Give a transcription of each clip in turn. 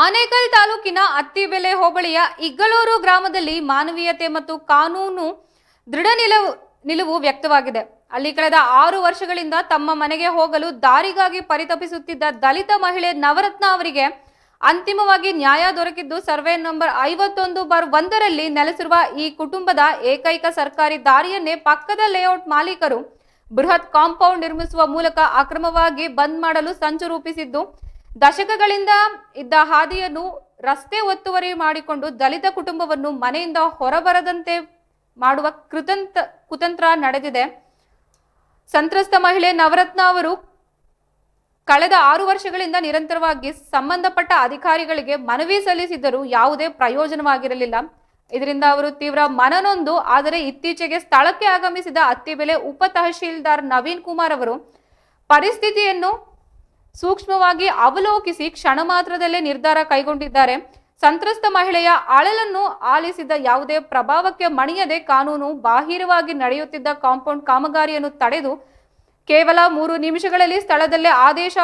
ಆನೇಕಲ್ ತಾಲೂಕಿನ ಅತ್ತಿಬೆಲೆ ಹೋಬಳಿಯ ಇಗ್ಗಳೂರು ಗ್ರಾಮದಲ್ಲಿ ಮಾನವೀಯತೆ ಮತ್ತು ಕಾನೂನು ದೃಢ ನಿಲುವು ವ್ಯಕ್ತವಾಗಿದೆ. ಅಲ್ಲಿ ಕಳೆದ 6 ವರ್ಷಗಳಿಂದ ತಮ್ಮ ಮನೆಗೆ ಹೋಗಲು ದಾರಿಗಾಗಿ ಪರಿತಪಿಸುತ್ತಿದ್ದ ದಲಿತ ಮಹಿಳೆ ನವರತ್ನ ಅವರಿಗೆ ಅಂತಿಮವಾಗಿ ನ್ಯಾಯ ದೊರಕಿದ್ದು ಸರ್ವೆ ನಂಬರ್ 51/1ರಲ್ಲಿ ನೆಲೆಸಿರುವ ಈ ಕುಟುಂಬದ ಏಕೈಕ ಸರ್ಕಾರಿ ದಾರಿಯನ್ನೇ ಪಕ್ಕದ ಲೇಔಟ್ ಮಾಲೀಕರು ಬೃಹತ್ ಕಾಂಪೌಂಡ್ ನಿರ್ಮಿಸುವ ಮೂಲಕ ಅಕ್ರಮವಾಗಿ ಬಂದ್ ಮಾಡಲು ಸಂಚು ರೂಪಿಸಿದ್ದು, ದಶಕಗಳಿಂದ ಇದ್ದ ಹಾದಿಯನ್ನು ರಸ್ತೆ ಒತ್ತುವರಿ ಮಾಡಿಕೊಂಡು ದಲಿತ ಕುಟುಂಬವನ್ನು ಮನೆಯಿಂದ ಹೊರಬರದಂತೆ ಮಾಡುವ ಕುತಂತ್ರ ನಡೆದಿದೆ. ಸಂತ್ರಸ್ತ ಮಹಿಳೆ ನವರತ್ನ ಅವರು ಕಳೆದ 6 ವರ್ಷಗಳಿಂದ ನಿರಂತರವಾಗಿ ಸಂಬಂಧಪಟ್ಟ ಅಧಿಕಾರಿಗಳಿಗೆ ಮನವಿ ಸಲ್ಲಿಸಿದರೂ ಯಾವುದೇ ಪ್ರಯೋಜನವಾಗಿರಲಿಲ್ಲ. ಇದರಿಂದ ಅವರು ತೀವ್ರ ಮನನೊಂದು, ಆದರೆ ಇತ್ತೀಚೆಗೆ ಸ್ಥಳಕ್ಕೆ ಆಗಮಿಸಿದ ಅತ್ತಿಬೆಲೆ ಉಪ ತಹಶೀಲ್ದಾರ್ ನವೀನ್ ಕುಮಾರ್ ಅವರು ಪರಿಸ್ಥಿತಿಯನ್ನು ಸೂಕ್ಷ್ಮವಾಗಿ ಅವಲೋಕಿಸಿ ಕ್ಷಣ ಮಾತ್ರದಲ್ಲೇ ನಿರ್ಧಾರ ಕೈಗೊಂಡಿದ್ದಾರೆ. ಸಂತ್ರಸ್ತ ಮಹಿಳೆಯ ಅಳಲನ್ನು ಆಲಿಸಿದ ಯಾವುದೇ ಪ್ರಭಾವಕ್ಕೆ ಮಣಿಯದೆ ಕಾನೂನು ಬಾಹಿರವಾಗಿ ನಡೆಯುತ್ತಿದ್ದ ಕಾಂಪೌಂಡ್ ಕಾಮಗಾರಿಯನ್ನು ತಡೆದು ಕೇವಲ 3 ನಿಮಿಷಗಳಲ್ಲಿ ಸ್ಥಳದಲ್ಲೇ ಆದೇಶ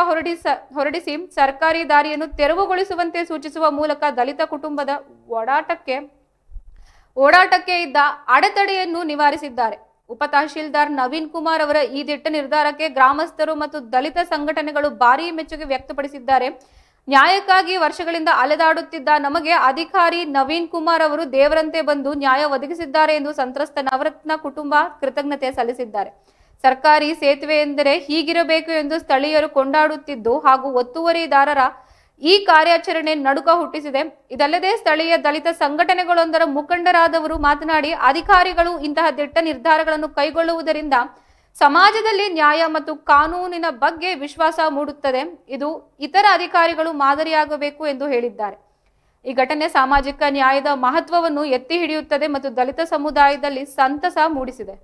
ಹೊರಡಿಸಿ ಸರ್ಕಾರಿ ದಾರಿಯನ್ನು ತೆರವುಗೊಳಿಸುವಂತೆ ಸೂಚಿಸುವ ಮೂಲಕ ದಲಿತ ಕುಟುಂಬದ ಓಡಾಟಕ್ಕೆ ಇದ್ದ ಅಡೆತಡೆಯನ್ನು ನಿವಾರಿಸಿದ್ದಾರೆ. ಉಪ ತಹಶೀಲ್ದಾರ್ ನವೀನ್ ಕುಮಾರ್ ಅವರ ಈ ದಿಟ್ಟ ನಿರ್ಧಾರಕ್ಕೆ ಗ್ರಾಮಸ್ಥರು ಮತ್ತು ದಲಿತ ಸಂಘಟನೆಗಳು ಭಾರೀ ಮೆಚ್ಚುಗೆ ವ್ಯಕ್ತಪಡಿಸಿದ್ದಾರೆ. ನ್ಯಾಯಕ್ಕಾಗಿ ವರ್ಷಗಳಿಂದ ಅಲೆದಾಡುತ್ತಿದ್ದ ನಮಗೆ ಅಧಿಕಾರಿ ನವೀನ್ ಕುಮಾರ್ ಅವರು ದೇವರಂತೆ ಬಂದು ನ್ಯಾಯ ಒದಗಿಸಿದ್ದಾರೆ ಎಂದು ಸಂತ್ರಸ್ತ ನವರತ್ನ ಕುಟುಂಬ ಕೃತಜ್ಞತೆ ಸಲ್ಲಿಸಿದ್ದಾರೆ. ಸರ್ಕಾರಿ ಸೇತುವೆ ಎಂದರೆ ಹೀಗಿರಬೇಕು ಎಂದು ಸ್ಥಳೀಯರು ಕೊಂಡಾಡುತ್ತಿದ್ದು ಹಾಗೂ ಒತ್ತುವರಿದಾರರ ಈ ಕಾರ್ಯಾಚರಣೆ ನಡುಕ ಹುಟ್ಟಿಸಿದೆ. ಇದಲ್ಲದೆ ಸ್ಥಳೀಯ ದಲಿತ ಸಂಘಟನೆಗಳೊಂದರ ಮುಖಂಡರಾದವರು ಮಾತನಾಡಿ, ಅಧಿಕಾರಿಗಳು ಇಂತಹ ದಿಟ್ಟ ನಿರ್ಧಾರಗಳನ್ನು ಕೈಗೊಳ್ಳುವುದರಿಂದ ಸಮಾಜದಲ್ಲಿ ನ್ಯಾಯ ಮತ್ತು ಕಾನೂನಿನ ಬಗ್ಗೆ ವಿಶ್ವಾಸ ಮೂಡುತ್ತದೆ. ಇದು ಇತರ ಅಧಿಕಾರಿಗಳು ಮಾದರಿಯಾಗಬೇಕು ಎಂದು ಹೇಳಿದ್ದಾರೆ. ಈ ಘಟನೆ ಸಾಮಾಜಿಕ ನ್ಯಾಯದ ಮಹತ್ವವನ್ನು ಎತ್ತಿ ಹಿಡಿಯುತ್ತದೆ ಮತ್ತು ದಲಿತ ಸಮುದಾಯದಲ್ಲಿ ಸಂತಸ ಮೂಡಿಸಿದೆ.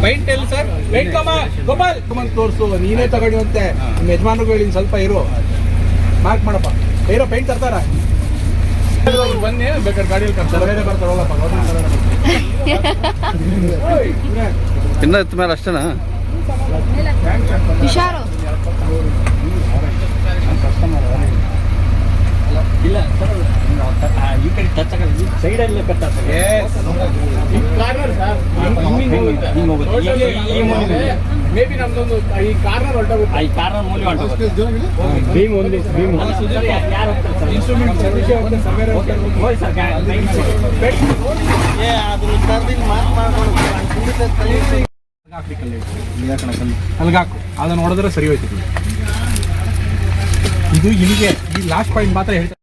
ಪೈಂಟ್ ಎಲ್ಲಿ ಸರ್? ಪೈಂಟ್ ಗೋಪಾಲ್ ತೋರಿಸು, ನೀನೇ ತಗೊಂಡಿವಂತೆ ನಿಮ್ಮ ಯಜಮಾನರುಗಳು ಸ್ವಲ್ಪ ಇರು, ಮಾರ್ಕ್ ಮಾಡಪ್ಪ. ಇರೋ ಪೈಂಟ್ ತರ್ತಾರ, ಬನ್ನಿ ಬೇಕಾದ್ರೆ ಗಾಡಿಯಲ್ಲಿ ಕರ್ತಾರೆ ಹೋಗಪ್ಪ. ಇನ್ನ ಎತ್ತ ಮೇಲೆ ಅಷ್ಟೇನಾ? ಇಲ್ಲ ಸರ್, ಈ ಕಡೆ ಟಚ್ ಆಗಲ್ಲ, ಈ ಸೈಡಲ್ಲೇ ಕಟ್ ಆಗ್ತದೆ. ಮೇ ಬಿ ನಮ್ದೊಂದು ಈ ಕಾರ್ನರ್ ಹೊರಟೋಗುತ್ತೆ, ಈ ಕಾರ್ನರ್ ಮೂಲೆ ಹೊರಟೋಗುತ್ತೆ. ಭೀಮ್ ಒಂದು ಭೀಮ್ ಯಾರು ಹೋಗ್ತಾರೆ ಸರ್? ಇನ್ಸ್ಟ್ರೂಮೆಂಟ್ ಸರ್ವಿಸ್ ಹೋಗ್ತಾರೆ, ಸರ್ವೇರ್ ಹೋಗ್ತಾರೆ. ಹೋಗಿ ಸರ್, ಅಲ್ಗಾಕು ಅದನ್ನು ನೋಡಿದ್ರೆ ಸರಿ ಹೋಯ್ತು. ಇದು ಇಲ್ಲಿಗೆ ಈ ಲಾಸ್ಟ್ ಪಾಯಿಂಟ್ ಮಾತ್ರ ಹೇಳ್ತಾರೆ.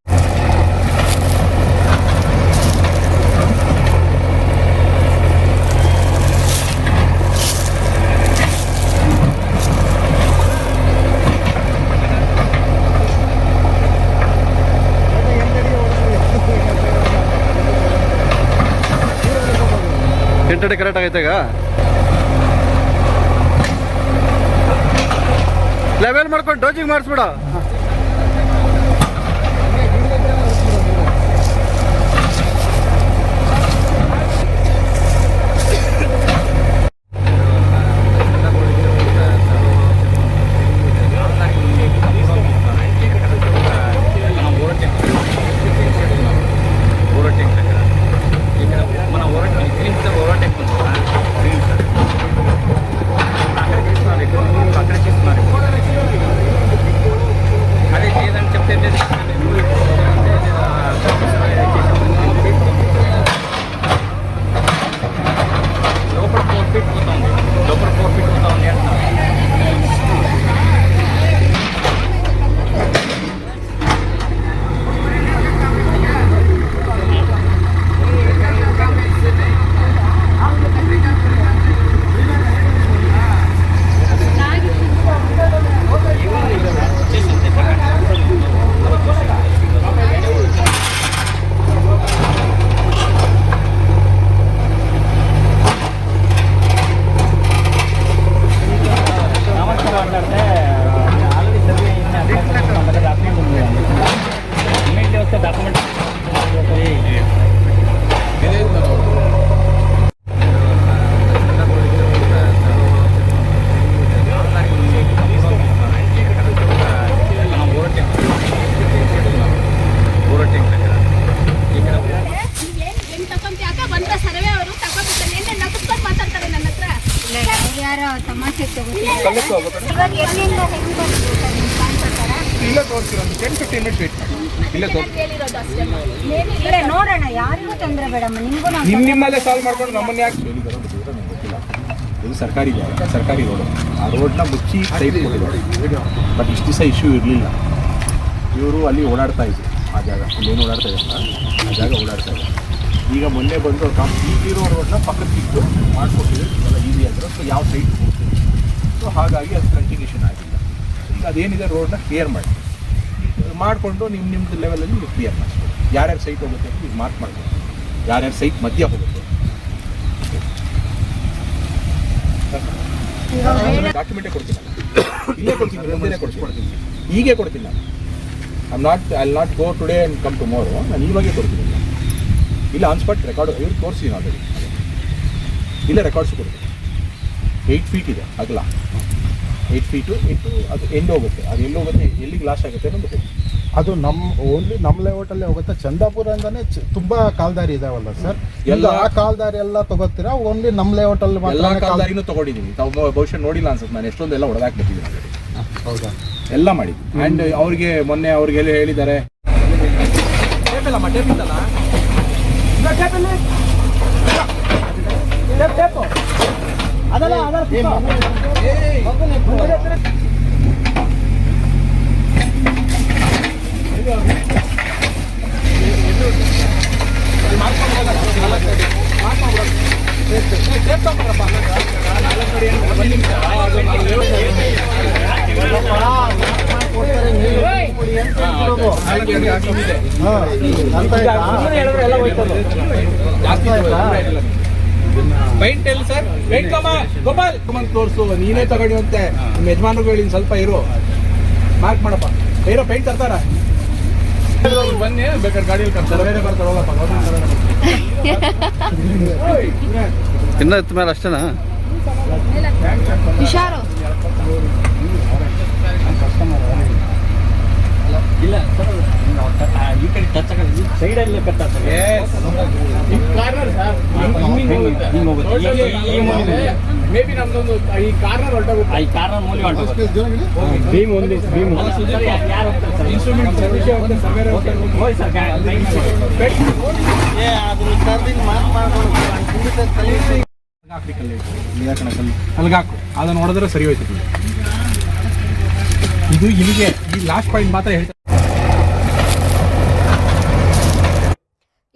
ಎಂಟಡೆ ಕರೆಕ್ಟ್ ಆಗೈತೆ ಈಗ. ಲೆವೆಲ್ ಮಾಡ್ಕೊಂಡು ಡೋಜಿಂಗ್ ಮಾಡಿಸ್ಬಿಡ. ಆಲ್ರೆಡಿ ಸರ್ವೆ ಡಾಕ್ಯುಮೆಂಟ್ ಪಲ್ಲಕ್ಕೆ ಹೋಗ್ಬೇಕು. ಇವಾಗ ಎಲ್ಲಿಂದ ಹೆಂಗ್ ಬರ್ತೀವಿ ಸರ್ ನಿಮ್ಮ ಪ್ಲಾನ್ ಪ್ರಕಾರ? ಇಲ್ಲೇ ತೋರಿಸ್ತೀರ, ಒಂದು 10-15 ಮಿನಿಟ್ಸ್ ವೇಟ್ ಮಾಡಿ. ಇಲ್ಲೇ ತೋರಿಸಿ. ಇಲ್ಲೇ ನೋಡೋಣ, ಯಾರಿಗೂ ತೊಂದರೆ ಬೇಡಮ್ಮ, ನಿಮ್ಗೂ ನಾವು ನಿಮ್ಮಲ್ಲೇ ಸಾಲ್ವ್ ಮಾಡ್ಕೊಂಡು ನಮ್ಮನ್ನ ಯಾಕೆ ಹೇಳಿದಾರೋ ಗೊತ್ತಿಲ್ಲ, ನಂಗೆ ಗೊತ್ತಿಲ್ಲ. ಇದು ಸರ್ಕಾರಿ ಜಾಗ, ಸರ್ಕಾರಿ ರೋಡು. ಆ ರೋಡ್ನ ಮುಚ್ಚಿ ಸೈಡ್ ಕೊಟ್ಟಿದ್ದಾರೆ. ಬಟ್ ಇಷ್ಟು ದಿವಸ ಇಶ್ಯೂ ಇರಲಿಲ್ಲ. ಇವರು ಅಲ್ಲಿ ಓಡಾಡ್ತಾ ಇದ್ರು, ಆ ಜಾಗ ಇಲ್ಲೇನು ಓಡಾಡ್ತಾ ಇದ್ದಲ್ಲ, ಆ ಜಾಗ ಓಡಾಡ್ತಾ ಇದ್ದಾರೆ. ಈಗ ಮೊನ್ನೆ ಬಂದು ಈಗಿರೋ ರೋಡ್ನ ಪಕ್ಕಕ್ಕೆ ಇಟ್ಟು ಮಾಡಿಕೊಟ್ಟಿದ್ರು, ಎಲ್ಲ ಈಸಿ ಆಗಿರೋ. ಸೊ ಯಾವ ಸೈಡ್ ಹೋಗ್ತೀವಿ, ಸೊ ಹಾಗಾಗಿ ಅದು ಕಂಟಿನ್ಯೂಷನ್ ಆಗಿಲ್ಲ. ಈಗ ಅದೇನಿದೆ ರೋಡ್ನ ಕ್ಲಿಯರ್ ಮಾಡಿ ಮಾಡಿಕೊಂಡು ನಿಮ್ಮದು ಲೆವೆಲಲ್ಲಿ ನೀವು ಕ್ಲಿಯರ್ ಮಾಡಿಸ್ಬೋದು. ಯಾರ್ಯಾರು ಸೈಟ್ ಹೋಗುತ್ತೆ ಅಂತ ಈಗ ಮಾರ್ಕ್ ಮಾಡ್ಬೋದು, ಯಾರ್ಯಾರು ಸೈಟ್ ಮಧ್ಯ ಹೋಗುತ್ತೆ. ಡಾಕ್ಯುಮೆಂಟೇ ಕೊಡ್ತೀನಿ, ಇಲ್ಲೇ ಕೊಡ್ತೀನಿ, ಮುಂದೆನೇ ಕೊಡ್ತೀನಿ, ಹೀಗೆ ಕೊಡ್ತೀನಿ ನಾನು. I not go today and come tomorrow. ನಾನು ಇವಾಗೇ ಕೊಡ್ತೀನಿ. ಇಲ್ಲ ಆನ್ ಸ್ಪಾಟ್ ರೆಕಾರ್ಡ್ ಇವ್ರು ತೋರಿಸ್ತೀನಿ ಆಲ್ರೆಡಿ. ಇಲ್ಲೇ ರೆಕಾರ್ಡ್ಸು ಕೊಡ್ತೀನಿ. 8 ಫೀಟ್ ಇದೆ ಅಗಲ, 8 ಫೀಟು ಇಟ್ಟು ಅದು ಎಂಡ್ ಹೋಗುತ್ತೆ. ಅದು ಎಲ್ಲಿ ಹೋಗುತ್ತೆ, ಎಲ್ಲಿಗೆ ಲಾಸ್ ಆಗುತ್ತೆ ಅನ್ನೋದು ಗೊತ್ತಿಲ್ಲ. ಅದು ಓನ್ಲಿ ನಮ್ಮ ಲೇಔಟಲ್ಲೇ ಹೋಗುತ್ತೆ. ಚಂದಾಪುರದಿಂದನೇ ತುಂಬಾ ಕಾಲ್ದಾರಿ ಇದಾವಲ್ಲ ಸರ್, ಎಲ್ಲ ಆ ಕಾಲ್ದಾರಿ ಎಲ್ಲ ತಗೋತೀರಾ? ಓನ್ಲಿ ನಮ್ಮ ಲೇಔಟಲ್ಲಿ ಎಲ್ಲ ಕಾಲ್ದಾರಿನೂ ತಗೊಂಡಿದ್ದೀನಿ. ತಾವು ಬಹುಶಃ ನೋಡಿಲ್ಲ ಅನ್ಸುತ್ತೆ, ನಾನು ಎಷ್ಟೊಂದೆಲ್ಲ ಹೊಡೆದಾಕ್ಬಿಟ್ಟಿದ್ದೀನಿ. ಹೌದಾ? ಎಲ್ಲ ಮಾಡಿದ್ದೀನಿ. ಆ್ಯಂಡ್ ಅವ್ರಿಗೆ ಮೊನ್ನೆ ಅವ್ರಿಗೆಲ್ಲ ಹೇಳಿದ್ದಾರೆ. ಪೈಂಟ್ ಎಲ್ಲಿ ಸರ್? ಪೈಂಟ್ ಗೋಪಾಲ್ ತೋರಿಸು, ನೀನೇ ತಗೊಂಡಿವಂತೆ. ನಿಮ್ಮ ಯಜಮಾನ್ರಿಗೆ ಹೇಳಿ ಸ್ವಲ್ಪ ಇರು, ಮಾರ್ಕ್ ಮಾಡಪ್ಪ. ಇರೋ ಪೈಂಟ್ ತರ್ತಾರ, ಬನ್ನಿ ಬೇಕಾದ್ರೆ ಗಾಡಿಯಲ್ಲಿ ಕರ್ತಾರೆ, ಬೇರೆ ಬರ್ತಾರೆ. ಹೋಗಪ್ಪ, ಇನ್ನ ಎತ್ತ ಮೇಲೆ ಅಷ್ಟೇನಾ? ಹುಷಾರು. ಇಲ್ಲ ಸರ್, ಈ ಕಡೆ ಟಚ್ ಆಗಲ್ಲ, ಈ ಸೈಡಲ್ಲೇ ಕಟ್ ಆಗ್ತದೆ. ಮೇ ಬಿ ನಮ್ದೊಂದು ಈ ಕಾರ್ನರ್ ಹೊರಟೋಗುತ್ತೆ. ಈ ಕಾರ್ನರ್ ಮೂಲೆ ಹೊರಟೋಗುತ್ತೆ. ಭೀಮ್ ಒಂದು ಭೀಮ್ ಯಾರು ಹೋಗ್ತಾರೆ ಸರ್? ಇನ್ಸ್ಟ್ರೂಮೆಂಟ್ ಸರ್ವೇರ್ ಹೋಗಿ ಸರ್, ಅಲ್ಗಾಕು ಅದನ್ನ ನೋಡಿದ್ರೆ ಸರಿ ಹೋಯ್ತು. ಇದು ಇಲ್ಲಿಗೆ ಈ ಲಾಸ್ಟ್ ಪಾಯಿಂಟ್ ಮಾತ್ರ ಹೇಳ್ತಾರೆ.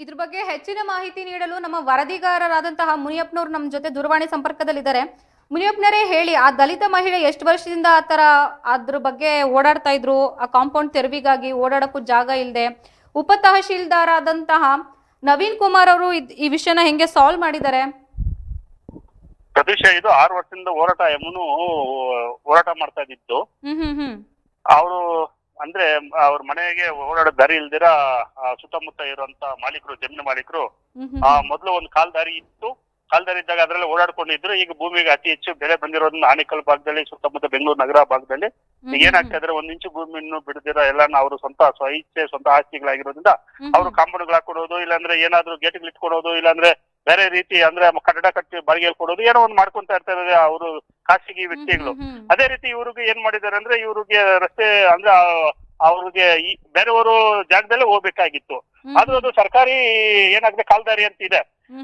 ಇದ್ರ ಬಗ್ಗೆ ಹೆಚ್ಚಿನ ಮಾಹಿತಿ ನೀಡಲು ನಮ್ಮ ವರದಿಗಾರರಾದಂತಹ ಮುನಿಯಪ್ಪನವರು ನಮ್ಮ ಜೊತೆ ದೂರವಾಣಿ ಸಂಪರ್ಕದಲ್ಲಿದ್ದಾರೆ. ಮುನಿಯಪ್ಪನರೇ ಹೇಳಿ, ಆ ದಲಿತ ಮಹಿಳೆ ಎಷ್ಟು ವರ್ಷದಿಂದ ಆ ಥರ ಅದ್ರ ಬಗ್ಗೆ ಓಡಾಡ್ತಾ ಇದ್ರು? ಆ ಕಾಂಪೌಂಡ್ ತೆರವಿಗಾಗಿ ಓಡಾಡಕ್ಕೂ ಜಾಗ ಇಲ್ಲದೆ ಉಪ ತಹಶೀಲ್ದಾರ್ ಆದಂತಹ ನವೀನ್ ಕುಮಾರ್ ಅವರು ಈ ವಿಷಯನ ಹೆಂಗೆ ಸಾಲ್ವ್ ಮಾಡಿದ್ದಾರೆ? ಪ್ರದೇಶ ಇದು 6 ವರ್ಷದಿಂದ ಹೋರಾಟ ಹೋರಾಟ ಮಾಡ್ತಾ ಇದ್ದಿತ್ತು. ಅವರು ಅಂದ್ರೆ ಅವ್ರ ಮನೆಗೆ ಓಡಾಡೋ ದಾರಿ ಇಲ್ದಿರ ಸುತ್ತಮುತ್ತ ಇರುವಂತ ಮಾಲೀಕರು, ಜಮೀನು ಮಾಲೀಕರು ಮೊದಲು ಒಂದು ಕಾಲ್ದಾರಿ ಇತ್ತು. ಕಾಲ್ದಾರಿ ಇದ್ದಾಗ ಅದ್ರಲ್ಲಿ ಓಡಾಡ್ಕೊಂಡಿದ್ರು. ಈಗ ಭೂಮಿಗೆ ಅತಿ ಹೆಚ್ಚು ಬೆಲೆ ಬಂದಿರೋದ್ರಿಂದ ಆನೇಕಲ್ ಭಾಗದಲ್ಲಿ, ಸುತ್ತಮುತ್ತ ಬೆಂಗಳೂರು ನಗರ ಭಾಗದಲ್ಲಿ ಈಗ ಏನಾಗ್ತಾ ಇದ್ರೆ 1 ಇಂಚು ಭೂಮಿಯನ್ನು ಬಿಡದಿರ ಎಲ್ಲಾನು ಅವರು ಸ್ವಂತ ಆಸ್ತಿಗಳಾಗಿರೋದ್ರಿಂದ ಅವರು ಕಾಂಪೌಂಡ್ಗಳು ಹಾಕೊಡೋದು, ಇಲ್ಲಾಂದ್ರೆ ಏನಾದ್ರು ಗೇಟ್ಗಳು ಇಟ್ಕೊಡೋದು, ಇಲ್ಲಾಂದ್ರೆ ಬೇರೆ ರೀತಿ ಅಂದ್ರೆ ಕಟ್ಟಡ ಕಟ್ಟಿ ಬಾಡಿಗೆಯಲ್ಲಿ ಕೊಡೋದು, ಏನೋ ಒಂದು ಮಾಡ್ಕೊಂತ ಇರ್ತಾರೆ ಅವರು ಖಾಸಗಿ ವ್ಯಕ್ತಿಗಳು. ಅದೇ ರೀತಿ ಇವ್ರಿಗೆ ಏನ್ ಮಾಡಿದ್ದಾರೆ ಅಂದ್ರೆ, ಇವ್ರಿಗೆ ರಸ್ತೆ ಅಂದ್ರೆ ಅವ್ರಿಗೆ ಬೇರೆಯವರು ಜಾಗದಲ್ಲೇ ಹೋಗ್ಬೇಕಾಗಿತ್ತು. ಅದು ಸರ್ಕಾರಿ ಏನಾಗಿದೆ ಕಾಲ್ದಾರಿ ಅಂತ ಇದೆ.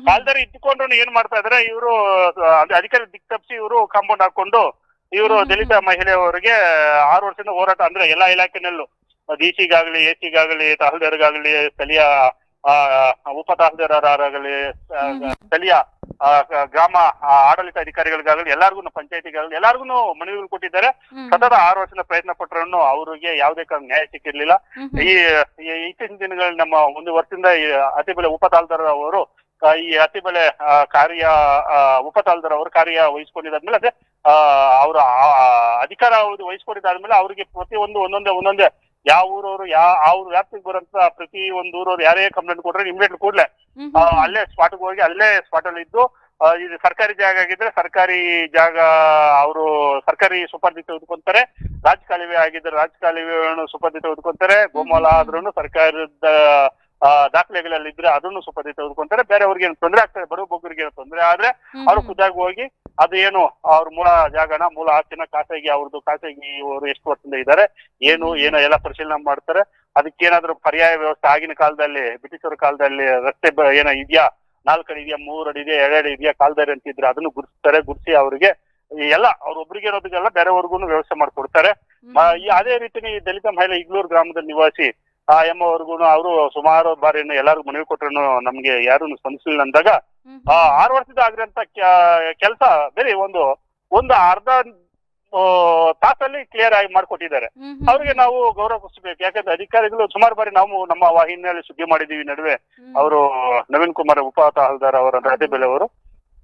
ಕಾಲ್ದಾರಿ ಇದ್ದುಕೊಂಡ್ರು ಏನ್ ಮಾಡ್ತಾ ಇದಾರೆ ಇವರು, ಅಧಿಕಾರಿ ದಿಕ್ ತಪ್ಪಿಸಿ ಇವರು ಕಾಂಪೌಂಡ್ ಹಾಕೊಂಡು ಇವರು ದಲಿತ ಮಹಿಳೆಯವರಿಗೆ 6 ವರ್ಷದಿಂದ ಹೋರಾಟ ಅಂದ್ರೆ ಎಲ್ಲಾ ಇಲಾಖೆನಲ್ಲೂ ಡಿಸಿಗಾಗ್ಲಿ, ಎಸಿಗಾಗ್ಲಿ, ತಹಸೀಲ್ದಾರ್ಗಾಗ್ಲಿ, ಸ್ಥಳೀಯ ಉಪ ತಹಸೀಲ್ದಾರರಾಗಲಿ, ಸ್ಥಳೀಯ ಗ್ರಾಮ ಆಡಳಿತ ಅಧಿಕಾರಿಗಳಿಗಾಗಲಿ, ಎಲ್ಲಾರ್ಗು ಪಂಚಾಯತಿಗಾಗಲಿ ಎಲ್ಲಾರ್ಗು ಮನವಿಗಳು ಕೊಟ್ಟಿದ್ದಾರೆ. ಸತತ 6 ವರ್ಷದ ಪ್ರಯತ್ನ ಪಟ್ಟರು ಅವರಿಗೆ ಯಾವುದೇ ನ್ಯಾಯ ಸಿಕ್ಕಿರ್ಲಿಲ್ಲ. ಇತ್ತೀಚಿನ ದಿನಗಳಲ್ಲಿ ನಮ್ಮ 1 ವರ್ಷದಿಂದ ಅತಿಬೆಲೆ ಉಪ ತಹಸೀಲ್ದಾರ್ ಅವರು ಈ ಅತಿಬೆಲೆ ಉಪ ತಹಸೀಲ್ದಾರ್ ಅವರು ಕಾರ್ಯ ವಹಿಸ್ಕೊಂಡಿದ್ದಾದ್ಮೇಲೆ, ಅದೇ ಅವರ ಅಧಿಕಾರ ವಹಿಸ್ಕೊಂಡಿದ್ದಾದ್ಮೇಲೆ ಅವ್ರಿಗೆ ಪ್ರತಿಯೊಂದು ಒಂದೊಂದೇ ಯಾವ ಊರವರು ಅವ್ರ ವ್ಯಾಪ್ತಿಗೆ ಬರೋಂತ ಪ್ರತಿ ಒಂದು ಊರವ್ರು ಯಾರೇ ಕಂಪ್ಲೇಂಟ್ ಕೊಟ್ರೆ ಇಮಿಡಿಯೇಟ್ ಕೂಡಲೇ ಅಲ್ಲೇ ಸ್ಪಾಟ್ಗೆ ಹೋಗಿ ಅಲ್ಲೇ ಸ್ಪಾಟ್ ಅಲ್ಲಿ ಇದ್ದು, ಇದು ಸರ್ಕಾರಿ ಜಾಗ ಆಗಿದ್ರೆ ಸರ್ಕಾರಿ ಜಾಗ ಅವರು ಸರ್ಕಾರಿ ಸುಪರ್ದಿ ತೆಗೆದುಕೊಂತಾರೆ. ರಾಜಕಾಲುವೆ ಆಗಿದ್ರೆ ರಾಜಕಾಲುವೆಯನ್ನು ಸುಪರ್ದಿ ತೆಗೆದುಕೊಂತಾರೆ. ಗೋಮಾಲ ಆದ್ರೂ ಸರ್ಕಾರದ ದಾಖಲೆಗಳಲ್ಲಿ ಇದ್ರೆ ಅದನ್ನು ಸ್ವಲ್ಪ ತೆಗೆದುಕೊಂತಾರೆ. ಬೇರೆಯವ್ರಿಗೆ ಏನು ತೊಂದರೆ ಆಗ್ತದೆ, ಬಡವ ಬಗ್ಗರಿಗೆ ಏನು ತೊಂದರೆ ಆದ್ರೆ ಅವರು ಖುದ್ದಾಗಿ ಹೋಗಿ ಅದು ಏನು ಅವ್ರ ಮೂಲ ಜಾಗನ ಮೂಲ ಆಸ್ತಿನ ಖಾಸಗಿ ಅವರು ಎಷ್ಟು ವರ್ಷದಿಂದ ಇದ್ದಾರೆ ಏನೋ ಎಲ್ಲ ಪರಿಶೀಲನೆ ಮಾಡ್ತಾರೆ. ಅದಕ್ಕೇನಾದ್ರೂ ಪರ್ಯಾಯ ವ್ಯವಸ್ಥೆ ಆಗಿನ ಕಾಲದಲ್ಲಿ ಬ್ರಿಟಿಷರ ಕಾಲದಲ್ಲಿ ರಸ್ತೆ ಏನೋ ಇದೆಯಾ, 4 ಅಡಿ ಇದೆಯಾ, 3 ಅಡಿ ಇದೆಯಾ, 2 ಅಡಿ ಇದೆಯಾ ಕಾಲ್ದಾರಿ ಅಂತಿದ್ರೆ ಅದನ್ನು ಗುರುತಿಸಿ ಅವರಿಗೆ ಎಲ್ಲ ಅವ್ರೊಬ್ರಿಗೆ ಇರೋದಕ್ಕೆಲ್ಲ ಬೇರೆವರ್ಗು ವ್ಯವಸ್ಥೆ ಮಾಡ್ಕೊಡ್ತಾರೆ. ಅದೇ ರೀತಿ ದಲಿತ ಮಹಿಳೆ ಇಗ್ಲೂರು ಗ್ರಾಮದ ನಿವಾಸಿ ಆ ಎಮ್ಮವರ್ಗು ಅವರು ಸುಮಾರು ಬಾರಿ ಎಲ್ಲಾರ್ಗು ಮನವಿ ಕೊಟ್ರು ನಮ್ಗೆ ಯಾರು ಸ್ಪಂದಿಸಲಿಲ್ಲ ಅಂದಾಗ 6 ವರ್ಷದ ಆಗಿರೋಂತ ಕೆಲಸ ಬೇರೆ ಒಂದು ಅರ್ಧ ತಾಸಲ್ಲಿ ಕ್ಲಿಯರ್ ಆಗಿ ಮಾಡ್ಕೊಟ್ಟಿದ್ದಾರೆ. ಅವ್ರಿಗೆ ನಾವು ಗೌರವ ಕೊಡಿಸ್ಬೇಕು. ಯಾಕಂದ್ರೆ ಅಧಿಕಾರಿಗಳು ಸುಮಾರು ಬಾರಿ ನಾವು ನಮ್ಮ ವಾಹಿನಿಯಲ್ಲಿ ಸುದ್ದಿ ಮಾಡಿದೀವಿ. ನಡುವೆ ಅವರು ನವೀನ್ ಕುಮಾರ್ ಉಪ ತಹಸೀಲ್ದಾರ್ ಅವರ ರಜೆ ಬೆಲೆ ಅವರು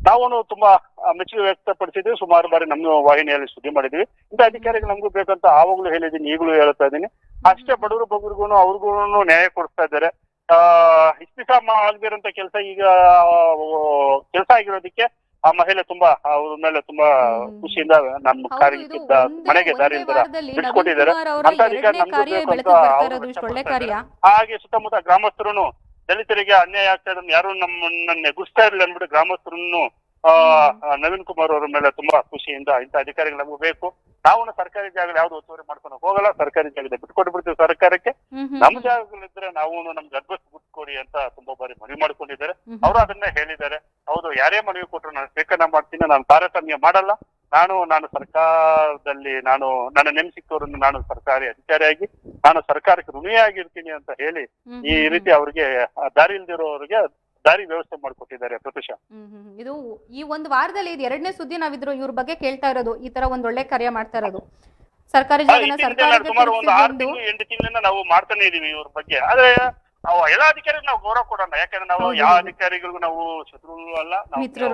ನಾವು ತುಂಬಾ ಮೆಚ್ಚುಗೆ ವ್ಯಕ್ತಪಡಿಸಿದ್ವಿ. ಸುಮಾರು ಬಾರಿ ನಮ್ಮ ವಾಹಿನಿಯಲ್ಲಿ ಸುದ್ದಿ ಮಾಡಿದ್ವಿ. ಇಂಥ ಅಧಿಕಾರಿಗಳು ನಮಗೂ ಬೇಕಂತ ಆವಾಗ್ಲೂ ಹೇಳಿದೀನಿ, ಈಗಲೂ ಹೇಳ್ತಾ ಇದ್ದೀನಿ. ಅಷ್ಟೇ ಬಡವರು ಬಗ್ಗರಿಗೂ ಅವ್ರಿಗೂ ನ್ಯಾಯ ಕೊಡಿಸ್ತಾ ಇದ್ದಾರೆ. ಇಷ್ಟಿಸ ಆಗದಿರೋಂತ ಕೆಲಸ ಈಗ ಕೆಲಸ ಆಗಿರೋದಕ್ಕೆ ಆ ಮಹಿಳೆ ತುಂಬಾ ಅವ್ರ ಮೇಲೆ ತುಂಬಾ ಖುಷಿಯಿಂದ ನಮ್ಮ ಕಾರ್ಯಕ್ಕೆ ಮನೆಗೆ ದಾರಿಯಿಂದ ಬಿಡಿಸ್ಕೊಟ್ಟಿದ್ದಾರೆ. ಅಂತ ಅಧಿಕಾರಿ ಹಾಗೆ ಸುತ್ತಮುತ್ತ ಗ್ರಾಮಸ್ಥರು ದಲಿತರಿಗೆ ಅನ್ಯಾಯ ಆಗ್ತಾ ಇರೋದು ಯಾರು ನಮ್ಮನ್ನ ನೆಗುಸ್ತಾ ಇರಲಿಲ್ಲ ಅಂದ್ಬಿಟ್ಟು ಗ್ರಾಮಸ್ಥರನ್ನು ನವೀನ್ ಕುಮಾರ್ ಅವರ ಮೇಲೆ ತುಂಬಾ ಖುಷಿಯಿಂದ ಇಂಥ ಅಧಿಕಾರಿಗಳು ನಮಗೂ ಬೇಕು. ನಾವು ಸರ್ಕಾರಿ ಜಾಗ ಯಾವ್ದು ಒತ್ತುವರಿ ಮಾಡ್ಕೊಂಡು ಹೋಗಲ್ಲ, ಸರ್ಕಾರಿ ಜಾಗದ ಬಿಟ್ಕೊಟ್ಟು ಬಿಡ್ತೀವಿ ಸರ್ಕಾರಕ್ಕೆ. ನಮ್ಮ ಜಾಗಗಳಿದ್ರೆ ನಾವು ನಮ್ಗೆ ಅಡ್ವೈಸ್ ಬಿಟ್ಕೊಡಿ ಅಂತ ತುಂಬಾ ಬಾರಿ ಮನವಿ ಮಾಡ್ಕೊಂಡಿದ್ದಾರೆ. ಅವರು ಅದನ್ನ ಹೇಳಿದ್ದಾರೆ. ಹೌದು, ಯಾರೇ ಮನವಿ ಕೊಟ್ಟರು ನಾನು ಸ್ವೀಕಾರ ಮಾಡ್ತೀನಿ, ನಾನು ತಾರತಮ್ಯ ಮಾಡಲ್ಲ. ನಾನು ಸರ್ಕಾರದಲ್ಲಿ ನನ್ನ ನೇಮಿಸಿದ್ದವರನ್ನು ನಾನು ಸರ್ಕಾರಿ ಅಧಿಕಾರಿಯಾಗಿ ನಾನು ಸರ್ಕಾರಕ್ಕೆ ಋಣಿಯಾಗಿರ್ತೀನಿ ಅಂತ ಹೇಳಿ ಈ ರೀತಿ ಅವ್ರಿಗೆ ದಾರಿ ಇಲ್ದಿರೋರಿಗೆ ದಾರಿ ವ್ಯವಸ್ಥೆ ಮಾಡಿಕೊಟ್ಟಿದ್ದಾರೆ. ಪ್ರತುಷ, ಇದು ಈ ಒಂದು ವಾರದಲ್ಲಿ ಇದು 2ನೇ ಸುದ್ದಿ ನಾವಿದ್ರು ಇವ್ರ ಬಗ್ಗೆ ಕೇಳ್ತಾ ಇರೋದು. ಈ ತರ ಒಂದ್ ಒಳ್ಳೆ ಕಾರ್ಯ ಮಾಡ್ತಾ ಇರೋದು. ಸರ್ಕಾರಿ ಸುಮಾರು ಒಂದು 6 ತಿಂಗಳು 8 ತಿಂಗಳಿಂದ ನಾವು ಮಾಡ್ತಾನೆ ಇದೀವಿ ಇವ್ರ ಬಗ್ಗೆ. ಆದ್ರೆ ಎಲ್ಲಾ ಅಧಿಕಾರಿಗೂ ನಾವು ಗೌರವ ಕೊಡೋಣ. ಯಾಕಂದ್ರೆ ನಾವು ಯಾವ ಅಧಿಕಾರಿಗಳಿಗೂ ನಾವು ಶತ್ರುಗಳು ಅಲ್ಲ,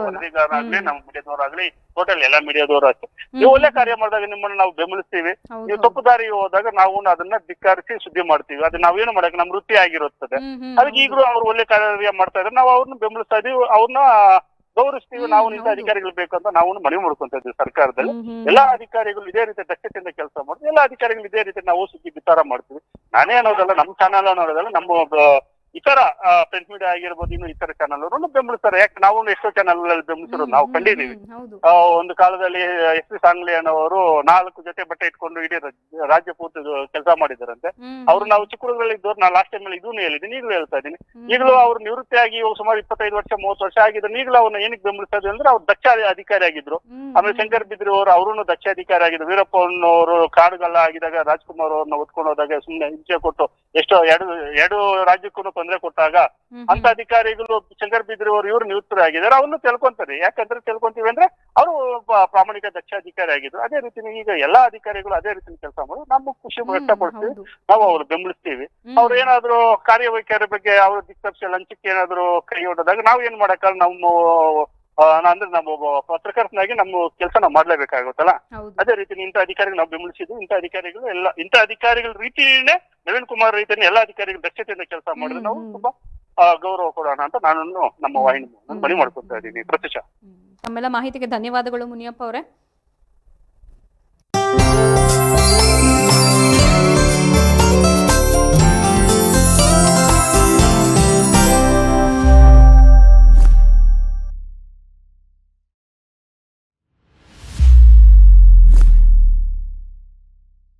ವರದಿಗಾರರಾಗ್ಲಿ, ನಮ್ಮ ಮೀಡಿಯಾದವರಾಗ್ಲಿ, ಟೋಟಲ್ ಎಲ್ಲಾ ಮೀಡಿಯಾದವರು ಅಷ್ಟೇ. ನೀವು ಒಳ್ಳೆ ಕಾರ್ಯ ಮಾಡಿದಾಗ ನಿಮ್ಮನ್ನ ನಾವು ಬೆಂಬಲಿಸ್ತೀವಿ. ನೀವು ತಪ್ಪು ದಾರಿ ಹೋದಾಗ ನಾವು ಅದನ್ನ ಧಿಕ್ಕರಿಸಿ ಸುದ್ದಿ ಮಾಡ್ತೀವಿ. ಅದು ನಾವೇನು ಮಾಡಕ್ ನಮ್ಮ ವೃತ್ತಿ ಆಗಿರುತ್ತದೆ. ಅದಕ್ಕೆ ಈಗಲೂ ಅವ್ರು ಒಳ್ಳೆ ಕಾರ್ಯ ಮಾಡ್ತಾ ಇದ್ದಾರೆ. ನಾವು ಅವ್ರನ್ನ ಬೆಂಬಲಿಸ್ತಾ ಇದೀವಿ, ಅವ್ರನ್ನ ಗೌರವಿಸ್ತೀವಿ. ನಾವು ಇಂಥ ಅಧಿಕಾರಿಗಳು ಬೇಕು ಅಂತ ನಾವು ಮನವಿ ಮಾಡ್ಕೊಂತ ಇದ್ದೀವಿ ಸರ್ಕಾರದಲ್ಲಿ. ಎಲ್ಲಾ ಅಧಿಕಾರಿಗಳು ಇದೇ ರೀತಿ ದಕ್ಷತೆಯಿಂದ ಕೆಲಸ ಮಾಡ್ತೀವಿ. ಎಲ್ಲಾ ಅಧಿಕಾರಿಗಳು ಇದೇ ರೀತಿ ನಾವು ಸುದ್ದಿ ಬಿತ್ತಾರ ಮಾಡ್ತೀವಿ. ನಾನೇ ಅನ್ನೋದಲ್ಲ, ನಮ್ಮ ಚಾನಲ್ ಅನ್ನೋದಲ್ಲ, ನಮ್ಮ ಇತರ ಪ್ರಿಂಟ್ ಮೀಡಿಯಾ ಆಗಿರ್ಬೋದು, ಇನ್ನು ಇತರ ಚಾನಲ್ ಅವರು ಬೆಂಬಲಿಸ್ತಾರೆ. ಯಾಕೆ ನಾವು ಎಷ್ಟೋ ಚಾನಲ್ ಬೆಂಬಲಿಸಿರೋದು ನಾವು ಕಂಡಿದ್ದೀವಿ. ಒಂದು ಕಾಲದಲ್ಲಿ SP ಸಾಂಗ್ಲಿ ಅನ್ನೋರು 4 ಜೊತೆ ಬಟ್ಟೆ ಇಟ್ಕೊಂಡು ಇಡೀ ರಾಜ್ಯ ಪೂರ್ತಿ ಕೆಲಸ ಮಾಡಿದಾರಂತೆ. ಅವ್ರು ನಾವು ಚಿಕ್ಕ ಹುಡುಗರಲ್ಲಿ ಇದ್ದವ್ರು, ನಾ ಲಾಸ್ಟ್ ಟೈಮ್ ಇದನ್ನು ಹೇಳಿದ್ದೀನಿ, ಈಗಲೂ ಹೇಳ್ತಾ ಇದ್ದೀನಿ. ಈಗಲೂ ಅವ್ರು ನಿವೃತ್ತಿಯಾಗಿ ಸುಮಾರು 25 ವರ್ಷ 30 ವರ್ಷ ಆಗಿದ್ರು. ಈಗಲೂ ಅವ್ರನ್ನ ಏನಕ್ಕೆ ಬೆಂಬಲಿಸ್ತಾ ಇದ್ರು ಅಂದ್ರೆ ಅವ್ರು ದಕ್ಷ ಅಧಿಕಾರಿ ಆಗಿದ್ರು. ಆಮೇಲೆ ಶಂಕರ್ ಬಿದ್ರಿ ಅವರು ಅವ್ರೂ ದಕ್ಷ ಅಧಿಕಾರಿ ಆಗಿದ್ರು. ವೀರಪ್ಪನವರು ಕಾಡುಗಲ್ಲ ಆಗಿದಾಗ ರಾಜ್ಕುಮಾರ್ ಅವ್ರನ್ನ ಹೊತ್ಕೊಂಡು ಹೋದಾಗ ಸುಮ್ಮನೆ ಹಿಂಸೆ ಕೊಟ್ಟು ಎಷ್ಟೋ ಎರಡು ರಾಜ್ಯಕ್ಕೂ ತೊಂದರೆ ಕೊಟ್ಟಾಗ ಅಂತ ಅಧಿಕಾರಿಗಳು ಶಂಕರ್ ಬಿದ್ರಿ ಅವರು ಇವ್ರು ನಿವೃತ್ತರಾಗಿದ್ದಾರೆ. ಅವನು ತಿಳ್ಕೊಂತಾರೆ. ಯಾಕಂದ್ರೆ ತಿಳ್ಕೊಂತೀವಿ ಅಂದ್ರೆ ಅವರು ಪ್ರಾಮಾಣಿಕ ದಕ್ಷ ಅಧಿಕಾರಿ ಆಗಿದ್ರು. ಅದೇ ರೀತಿ ಈಗ ಎಲ್ಲಾ ಅಧಿಕಾರಿಗಳು ಅದೇ ರೀತಿ ಕೆಲಸ ಮಾಡೋದು ನಮ್ಮ ಖುಷಿ ವ್ಯಕ್ತಪಡಿಸ್ತೀವಿ. ನಾವು ಅವ್ರು ಬೆಂಬಲಿಸ್ತೀವಿ. ಅವ್ರು ಏನಾದ್ರು ಕಾರ್ಯವೈಖರಿ ಬಗ್ಗೆ ಅವ್ರ ದಿಕ್ತಪ್ಸಿ ಲಂಚಕ್ಕೆ ಏನಾದ್ರು ಕೈ ಹೊಡೆದಾಗ ನಾವ್ ಏನ್ ಮಾಡಕ್ಕಲ್ಲ. ಅಂದ್ರೆ ನಮ್ಮ ಪತ್ರಕರ್ತನಾಗಿ ನಮ್ಮ ಕೆಲಸ ನಾವು ಮಾಡ್ಲೇಬೇಕಾಗುತ್ತಲ್ಲ. ಅದೇ ರೀತಿ ಇಂಥ ಅಧಿಕಾರಿಗಳು ನಾವು ಬೆಂಬಲಿಸಿದ್ವಿ. ಇಂಥ ಅಧಿಕಾರಿಗಳ ರೀತಿನೇ ನವೀನ್ ಕುಮಾರ್ ರೀತಿಯಲ್ಲಿ ಎಲ್ಲಾ ಅಧಿಕಾರಿಗಳು ದಕ್ಷತೆಯಿಂದ ಕೆಲಸ ಮಾಡಿದ್ರೆ ನಾವು ತುಂಬಾ ಗೌರವ ಕೊಡೋಣ ಅಂತ ನಾನು ನಮ್ಮ ವಾಹಿನಿ ಮನವಿ ಮಾಡ್ಕೊತಾ ಇದ್ದೀನಿ. ಪ್ರತಿಶಾ, ತಮ್ಮೆಲ್ಲ ಮಾಹಿತಿಗೆ ಧನ್ಯವಾದಗಳು ಮುನಿಯಪ್ಪ ಅವರೇ.